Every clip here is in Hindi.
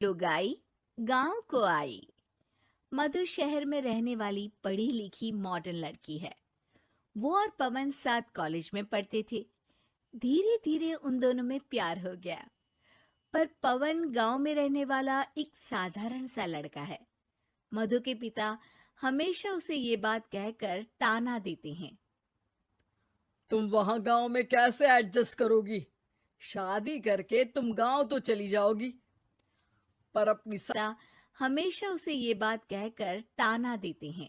लुगाई गांव को आई। मधु शहर में रहने वाली पढ़ी लिखी मॉडर्न लड़की है। वो और पवन साथ कॉलेज में पढ़ते थे। धीरे धीरे उन दोनों में प्यार हो गया। पर पवन गांव में रहने वाला एक साधारण सा लड़का है। मधु के पिता हमेशा उसे ये बात कहकर ताना देते हैं। तुम वहां गांव में कैसे एडजस्ट करोगी? शादी करके तुम गांव तो चली जाओगी, पर अपनी पिता हमेशा उसे ये बात कहकर ताना देते हैं।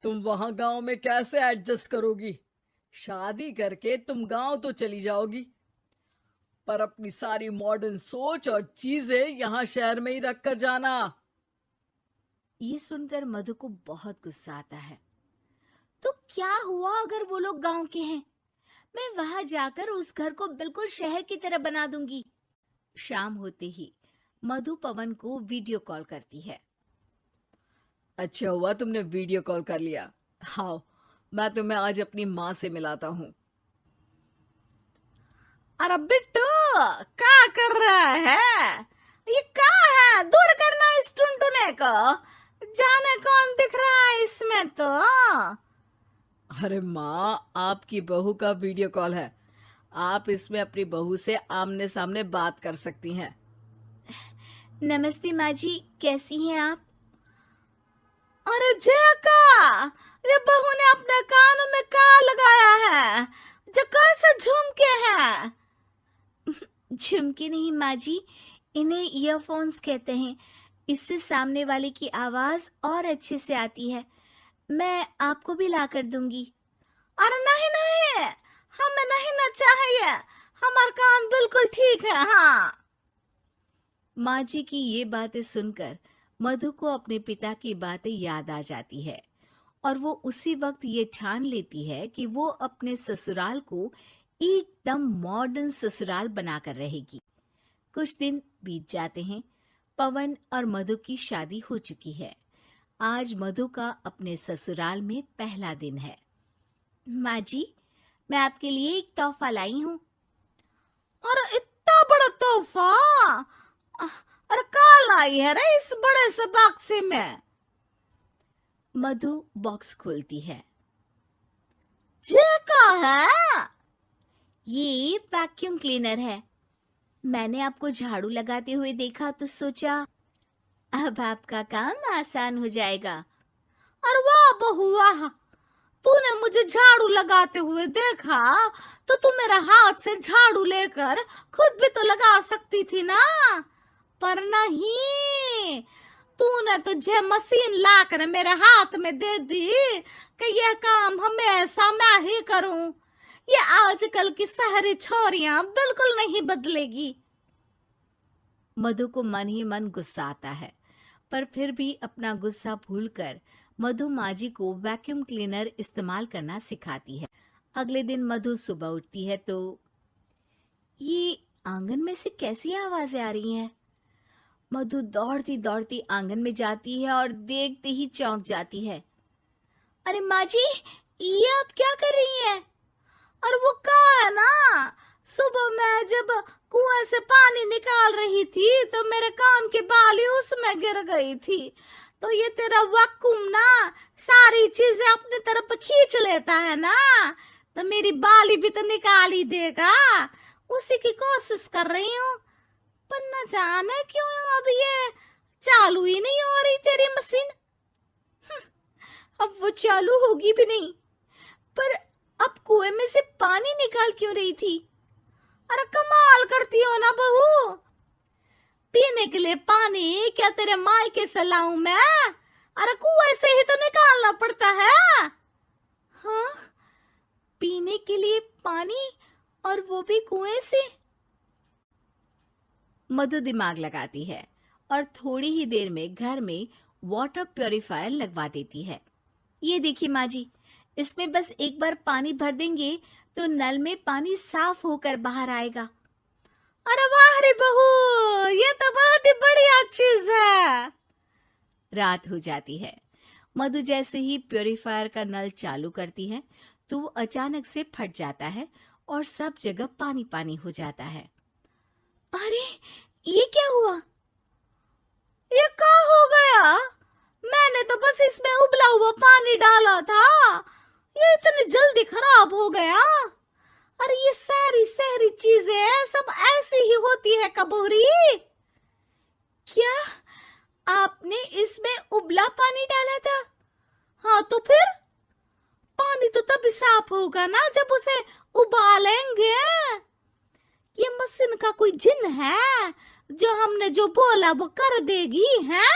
तुम वहां गांव में कैसे एडजस्ट करोगी? शादी करके तुम गांव तो चली जाओगी, पर अपनी सारी मॉडर्न सोच और चीजें यहाँ शहर में ही रख कर जाना। ये सुनकर मधु को बहुत गुस्सा आता है। तो क्या हुआ अगर वो लोग गांव के हैं? मैं वहां जाकर उस घर को बिल्कुल शहर की तरह बना दूंगी। शाम होते ही मधु पवन को वीडियो कॉल करती है। अच्छा हुआ तुमने वीडियो कॉल कर लिया। हाँ, मैं तुम्हें आज अपनी माँ से मिलाता हूँ। अरे बिट्टू, क्या कर रहा है? ये क्या है? दूर करना इस टुनटुने को। जाने कौन दिख रहा है इसमें तो। अरे माँ, आपकी बहू का वीडियो कॉल है। आप इसमें अपनी बहू से आमने सामने बात कर सकती हैं। नमस्ते माँ जी, कैसी हैं आप? अरे जयका, ये बहू ने अपने कानों में क्या लगाया है? जो कैसे झुमके हैं? झुमके नहीं माँ जी, इन्हें ईयरफोन्स कहते हैं। इससे सामने वाले की आवाज और अच्छे से आती है। मैं आपको भी ला कर दूंगी। अरे नहीं नहीं, हमें नहीं ना चाहिए। हमारे कान बिल्कुल ठीक है। हाँ। माँ जी की ये बातें सुनकर मधु को अपने पिता की बातें याद आ जाती है और वो उसी वक्त ये ठान लेती है कि वो अपने ससुराल को एकदम मॉडर्न ससुराल बनाकर रहेगी। कुछ दिन बीत जाते हैं। पवन और मधु की शादी हो चुकी है। आज मधु का अपने ससुराल में पहला दिन है। माँ जी, मैं आपके लिए एक तोहफा लाई हूँ। अरे इतना बड़ा तोहफा! अरे क्या लाई है रे इस बड़े से बक्से में? मधु बॉक्स खोलती है। ये क्या है? ये वैक्यूम क्लीनर है। मैंने आपको झाड़ू लगाते हुए देखा तो सोचा अब आपका काम आसान हो जाएगा। अरे वाह बहू वाह, तूने मुझे झाड़ू लगाते हुए देखा तो तू मेरा हाथ से झाड़ू लेकर खुद भी तो लगा सकती थी ना। पर नहीं, तूने तुझे मशीन लाकर मेरे हाथ में दे दी कि यह काम हमेशा मैं ही करूं। ये आजकल की शहरी छोरियां बिल्कुल नहीं बदलेगी। मधु को मन ही मन गुस्सा आता है, पर फिर भी अपना गुस्सा भूलकर मधु माँ जी को वैक्यूम क्लीनर इस्तेमाल करना सिखाती है। अगले दिन मधु सुबह उठती है तो ये आंगन में से कैसी आवाजें आ रही हैं? मधु दौड़ती दौड़ती आंगन में जाती है और देखते ही चौंक जाती है। अरे माँ जी, ये आप क्या कर रही हैं? और वो कहा है ना, सुबह मैं जब कुएं से पानी निकाल रही थी तो मेरे कान की बाली उसमें गिर गई थी। तो ये तेरा वैक्यूम ना सारी चीजें अपनी तरफ खींच लेता है ना, तो मेरी बाली भी तो निकाल ही देगा। उसी की कोशिश कर रही हूँ, पर न जाने क्यों अब ये चालू ही नहीं हो रही तेरी मशीन। अब वो चालू होगी भी नहीं। पर अब कुएं में से पानी निकाल क्यों रही थी? अरे कमाल करती हो ना बहू। पीने के लिए पानी क्या तेरे मायके से लाऊं मैं? अरे कुएं से ही तो निकालना पड़ता है। हाँ, पीने के लिए पानी, और वो भी कुएं से। मधु दिमाग लगाती है और थोड़ी ही देर में घर में वाटर प्योरीफायर लगवा देती है। ये देखिए माँ जी, इसमें बस एक बार पानी भर देंगे तो नल में पानी साफ होकर बाहर आएगा। अरे वाह रे बहू, ये तो बहुत ही बढ़िया चीज है। रात हो जाती है। मधु जैसे ही प्योरीफायर का नल चालू करती है तो वो अचानक से फट जाता है और सब जगह पानी पानी हो जाता है। अरे ये क्या हुआ? ये क्या हो गया? मैंने तो बस इसमें उबला हुआ पानी डाला था, ये इतनी जल्दी खराब हो गया। अरे ये सारी शहरी चीजें सब ऐसी ही होती है कबूरी। क्या आपने इसमें उबला पानी डाला था? हाँ तो फिर पानी तो तभी साफ होगा ना जब उसे उबालेंगे। ये मशीन का कोई जिन है जो हमने जो बोला वो कर देगी है?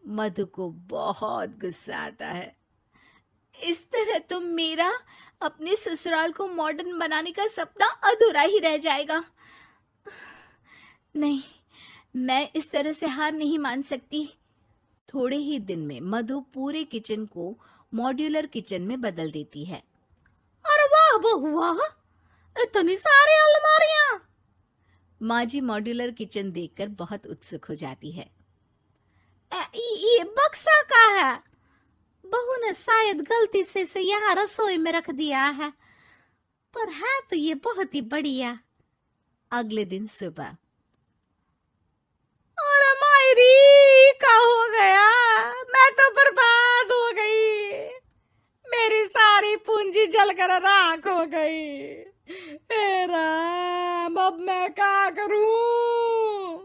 मधु को बहुत गुस्सा आता है। इस तरह तो मेरा अपने ससुराल को मॉडर्न बनाने का सपना अधूरा ही रह जाएगा। नहीं, मैं इस तरह से हार नहीं मान सकती। थोड़े ही दिन में मधु पूरे किचन को मॉड्यूलर किचन में बदल देती है। अरे वाह बहुआ, इतनी सारी अलमारियां! माँ जी मॉड्यूलर किचन देखकर बहुत उत्सुक हो जाती है। ये बक्सा का है? बहू ने शायद गलती से इसे यहाँ रसोई में रख दिया है, पर है तो ये बहुत ही बढ़िया। अगले दिन सुबह। अरे मायरी, क्या हो गया? मैं तो बर्बाद हो गई, मेरी सारी पूंजी जलकर राख हो गई। हे राम, अब मैं क्या करूं?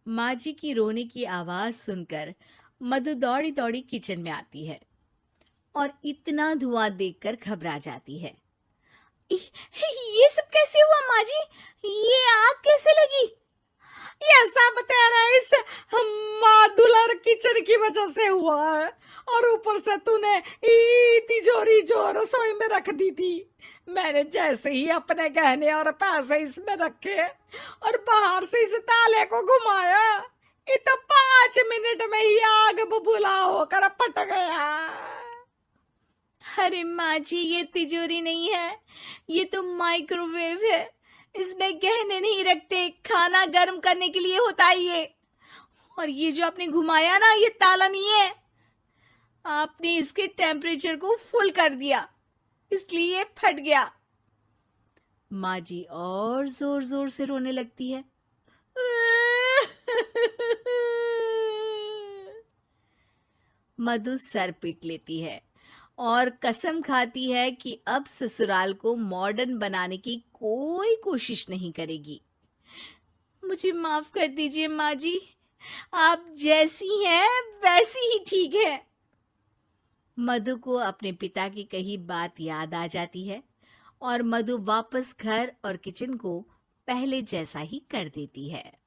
माँ जी की रोने की आवाज सुनकर मधु दौड़ी दौड़ी किचन में आती है और इतना धुआं देखकर घबरा जाती है। ये सब कैसे हुआ माँ जी? ये आग कैसे लगी? ये सब तेरा इस मॉड्यूलर किचन की वजह से हुआ है, और ऊपर से तूने तिजोरी जो रसोई में रख दी थी, मैंने जैसे ही अपने गहने और पैसे इसमें रखे और बाहर से इस ताले को घुमाया, ये तो 5 मिनट में ही आग बबूला होकर फट गया। अरे माँ जी, ये तिजोरी नहीं है, ये तो माइक्रोवेव है। इसमें गहने नहीं रखते, खाना गर्म करने के लिए होता है ये। और ये जो आपने घुमाया ना, ये ताला नहीं है, आपने इसके टेम्परेचर को फुल कर दिया, इसलिए ये फट गया। माँ जी और जोर जोर से रोने लगती है। मधु सर पीट लेती है और कसम खाती है कि अब ससुराल को मॉडर्न बनाने की कोई कोशिश नहीं करेगी। मुझे माफ कर दीजिए माँ जी, आप जैसी हैं वैसी ही ठीक है। मधु को अपने पिता की कही बात याद आ जाती है और मधु वापस घर और किचन को पहले जैसा ही कर देती है।